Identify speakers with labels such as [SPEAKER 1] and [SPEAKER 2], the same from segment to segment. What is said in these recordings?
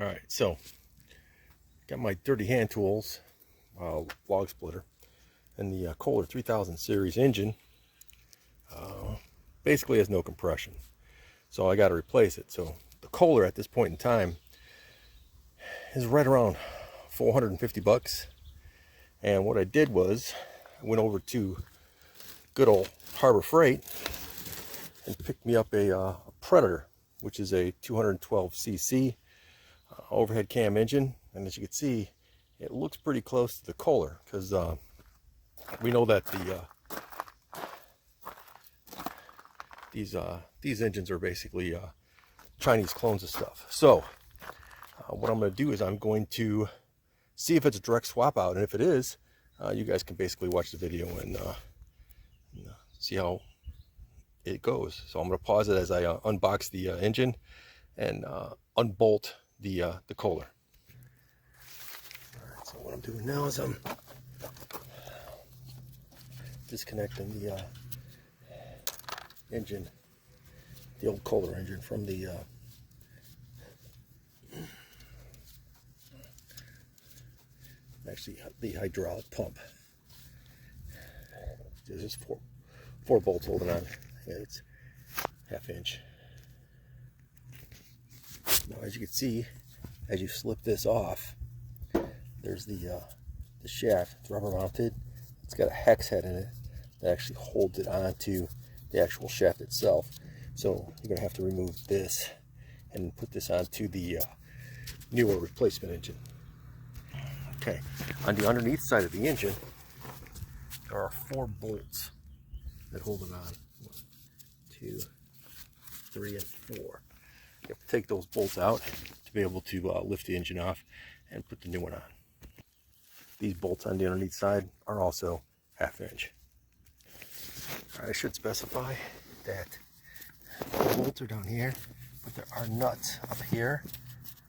[SPEAKER 1] All right, so got my dirty hand tools log splitter and the Kohler 3000 series engine. Basically has no compression, so I got to replace it. So the Kohler at this point in time is right around 450 bucks. And what I did was I went over to good old Harbor Freight and picked me up a Predator, which is a 212cc overhead cam engine. And as you can see, it looks pretty close to the Kohler, because we know that these engines are basically Chinese clones of stuff. So what I'm going to do is I'm going to see if it's a direct swap out, and if it is, you guys can basically watch the video and see how it goes. So I'm going to pause it as I unbox the engine and unbolt the Kohler. All right, so what I'm doing now is I'm disconnecting the engine, the old Kohler engine, from the actually the hydraulic pump. There's just four bolts holding on, and it's 1/2 inch. Now, as you can see, as you slip this off, there's the shaft. It's rubber mounted. It's got a hex head in it that actually holds it onto the actual shaft itself. So you're going to have to remove this and put this onto the newer replacement engine. Okay, on the underneath side of the engine, there are 4 bolts that hold it on. 1, 2, 3, and 4. You have to take those bolts out to be able to lift the engine off and put the new one on. These bolts on the underneath side are also 1/2 inch. I should specify that the bolts are down here, but there are nuts up here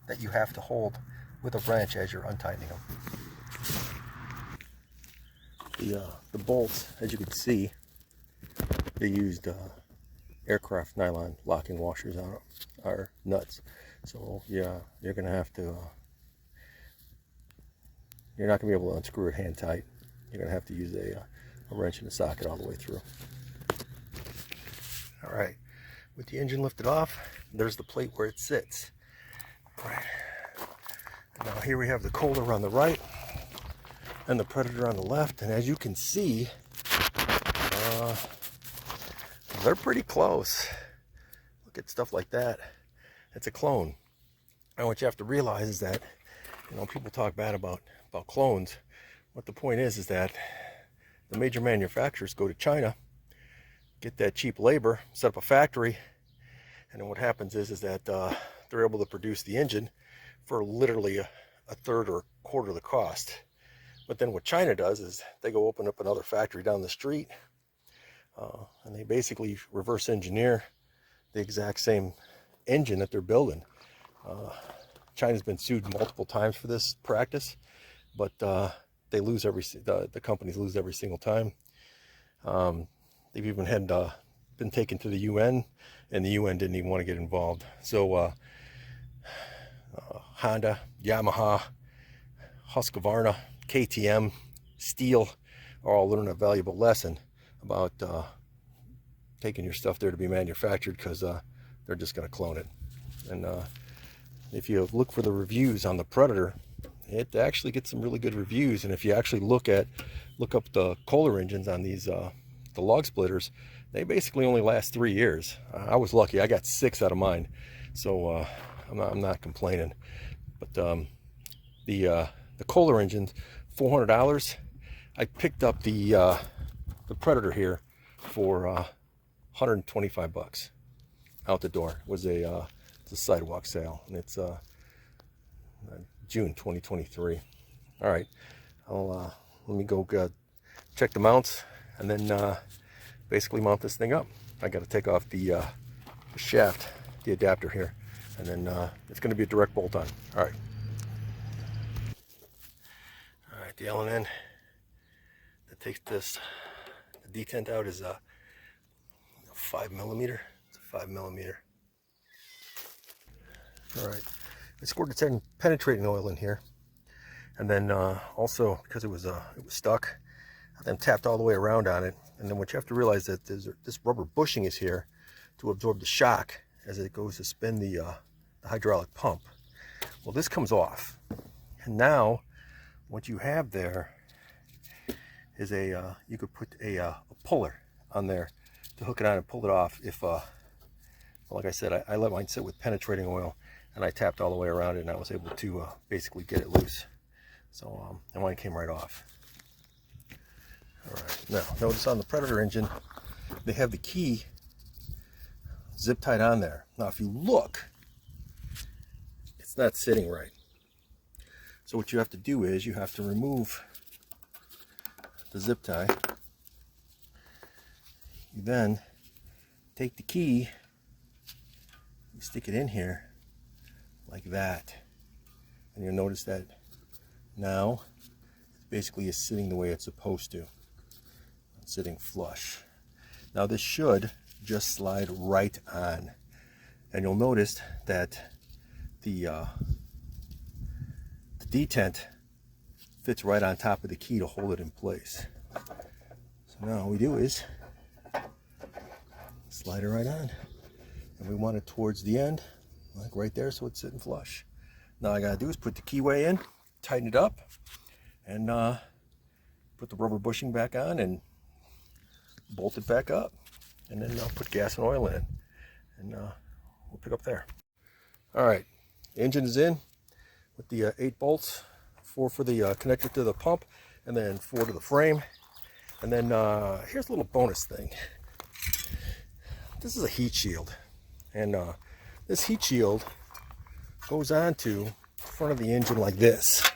[SPEAKER 1] that you have to hold with a wrench as you're untightening them. The bolts, as you can see, they used aircraft nylon locking washers on them, are nuts. So yeah, you're gonna have to. You're not gonna be able to unscrew it hand tight. You're gonna have to use a wrench and a socket all the way through. All right, with the engine lifted off, there's the plate where it sits. All right. Now here we have the Kohler on the right and the Predator on the left, and as you can see, they're pretty close. Look at stuff like that. It's a clone. And what you have to realize is that, people talk bad about clones. What the point is that the major manufacturers go to China, get that cheap labor, set up a factory, and then what happens is that they're able to produce the engine for literally a third or a quarter of the cost. But then what China does is they go open up another factory down the street, and they basically reverse engineer the exact same engine that they're building. China's been sued multiple times for this practice, but they lose the companies lose every single time. They've even had been taken to the UN, and the UN didn't even want to get involved. So Honda, Yamaha, Husqvarna, KTM, Steel are all learning a valuable lesson about taking your stuff there to be manufactured, because they're just going to clone it. And if you look for the reviews on the Predator, it actually gets some really good reviews. And if you actually look up the Kohler engines on these the log splitters, they basically only last 3 years. I was lucky; I got 6 out of mine, so I'm not complaining. But the Kohler engines, $400. I picked up the Predator here for 125 bucks out the door. It was it's a sidewalk sale, and it's June 2023. All right, let me go check the mounts, and then basically mount this thing up. I got to take off the shaft, the adapter here, and then it's going to be a direct bolt on. All right, the Allen end that takes the detent out is 5 millimeter. It's a 5 millimeter. All right, I squirted some penetrating oil in here, and then also because it was stuck, I then tapped all the way around on it. And then what you have to realize that this rubber bushing is here to absorb the shock as it goes to spin the hydraulic pump. Well, this comes off, and now what you have there is you could put a puller on there to hook it on and pull it off. If well, like I said, I let mine sit with penetrating oil, and I tapped all the way around it, and I was able to basically get it loose. So and mine came right off. All right, now notice on the Predator engine, they have the key zip tied on there. Now if you look, it's not sitting right. So what you have to do is you have to remove the zip tie. You then take the key, you stick it in here like that, and you'll notice that now it basically is sitting the way it's supposed to. It's sitting flush. Now this should just slide right on, and you'll notice that the detent fits right on top of the key to hold it in place. So now all we do is slide it right on, and we want it towards the end, like right there, so it's sitting flush. Now all I gotta do is put the keyway in, tighten it up, and put the rubber bushing back on and bolt it back up, and then I'll put gas and oil in it, and we'll pick up there. All right, the engine is in with the 8 bolts, 4 for the connector to the pump, and then 4 to the frame. And then here's a little bonus thing. This is a heat shield, and this heat shield goes onto the front of the engine like this.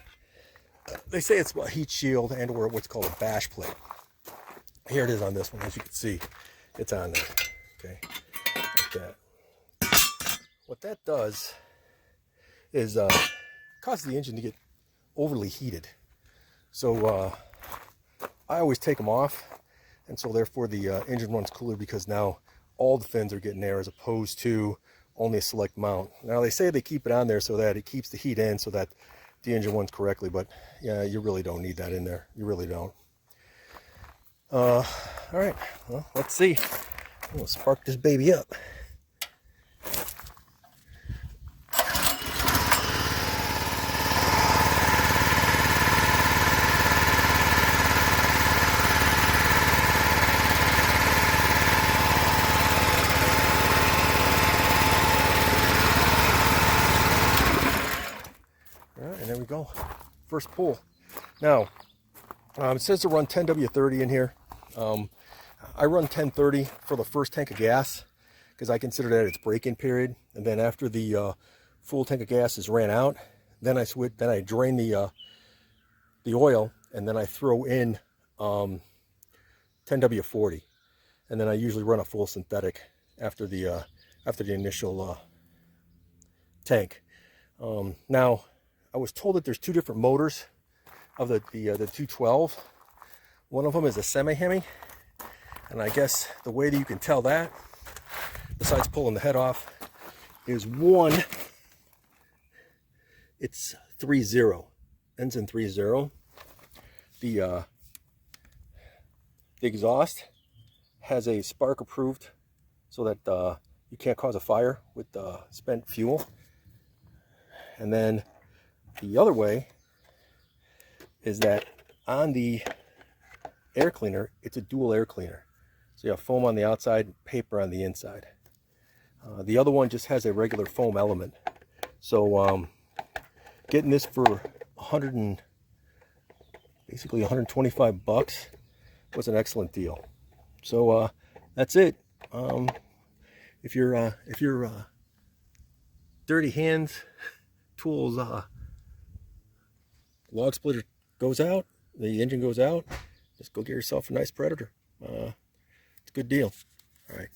[SPEAKER 1] They say it's a heat shield and or what's called a bash plate. Here it is on this one, as you can see, it's on there. Okay, like that. What that does is causes the engine to get overly heated. So I always take them off, and so therefore the engine runs cooler, because now all the fins are getting air as opposed to only a select amount. Now they say they keep it on there so that it keeps the heat in so that the engine runs correctly, but yeah, you really don't need that in there. You really don't. All right, well, let's see. We'll spark this baby up. And there we go, first pull. Now, it says to run 10W30 in here. I run 1030 for the first tank of gas, because I consider that its break-in period. And then after the full tank of gas is ran out, then I drain the oil, and then I throw in 10W40, and then I usually run a full synthetic after the initial tank. Now, I was told that there's 2 different motors of the 212. One of them is a semi-Hemi, and I guess the way that you can tell that, besides pulling the head off, is one, it's 30, ends in 30. The exhaust has a spark approved so that you can't cause a fire with spent fuel. And then the other way is that on the air cleaner, it's a dual air cleaner. So you have foam on the outside, paper on the inside. The other one just has a regular foam element. So getting this for basically 125 bucks was an excellent deal. So that's it. If your dirty hands tools log splitter goes out, the engine goes out, just go get yourself a nice Predator. It's a good deal. All right,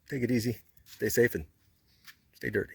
[SPEAKER 1] take it easy, stay safe, and stay dirty.